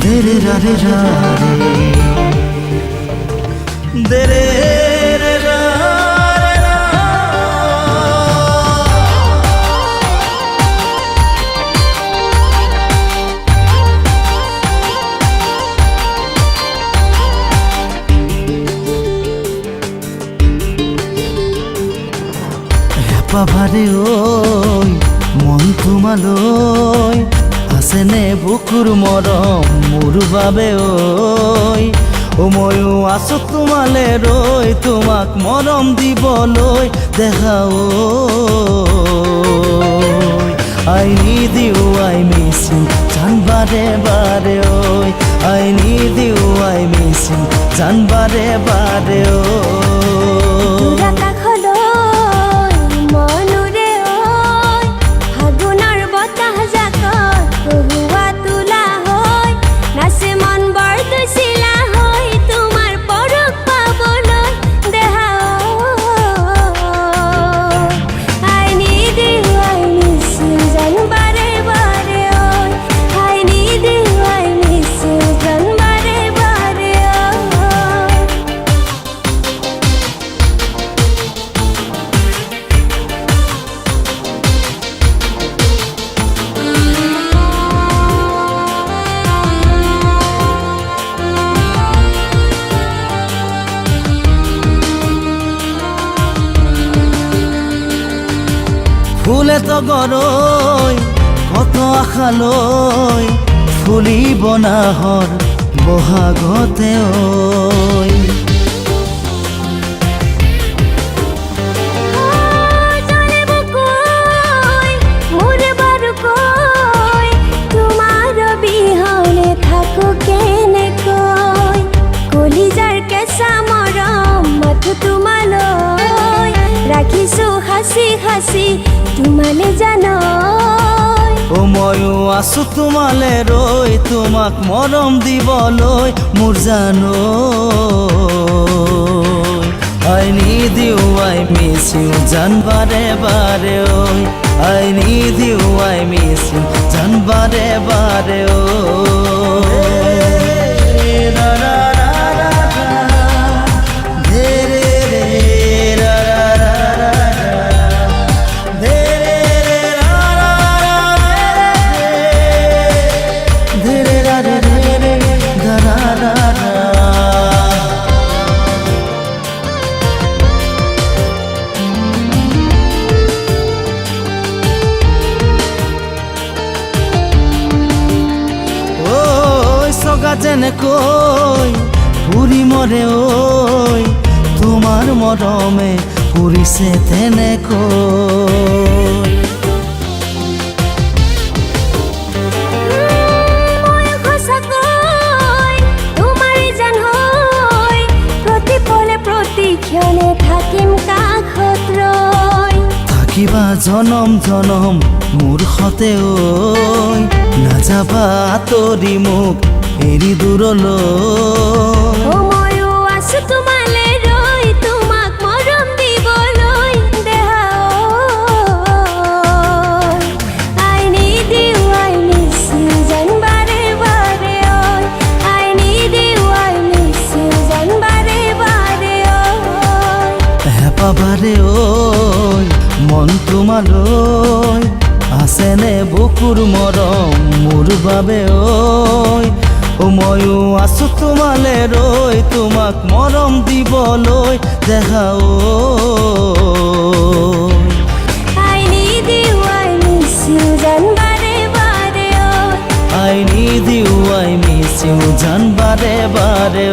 দেরে রে দেরে রে রা রে রা। বাবারে ওই মন তোমালৈ আছেনে বুকুৰ মৰম মোৰ বাবে ওই ও ময়ো আছো তোমালে ৰৈ তোমাক মৰম দিবলৈ দেখাও I need you I miss you জান বাৰে বাৰে ওই I need you I miss you জান বাৰে বাৰে ওই ফুলে তো গৰৈ কত আশালৈ ফুলিব নাহৰ বহাগতে ঐ কলিজাৰ কেঁচা মৰম মাথো তোমালৈ ৰাখিছো হাসি হাসি তোমালে জানো ও ময়ো আছো তোমালে ৰৈ তোমাক মৰম দিবলৈ মোৰ জানো I need you I miss you জান বাৰে বাৰে ওই I need you I miss you জান বাৰে বাৰে ওই রা রা রা রা ধীরে রে রা রা রা যেনেকৈ পুৰি মৰে ঐ তোমাৰ মৰমে পুৰিছে তেনেকৈ থাকিবা জনম জনম মোৰ সতে ঐ নাযাবা আঁতৰি মোক এৰি দূৰলৈ ময়ো আছো তোমালে ৰৈ তোমাক মৰম দিবলৈ দেখাও I need you I miss you জান বাৰে বাৰে ওই I need you I miss you জান বাৰে বাৰে ওই হেপাবাৰে ওই মন তোমালৈ আছেনে বুকুৰ মৰম মোৰ বাবে ওই ও ময়ো আছো তোমালে ৰৈ তোমাক মৰম দিবলৈ দেখাও I need you I miss you জান বাৰে বাৰে ওই I need you I miss you জান বাৰে বাৰে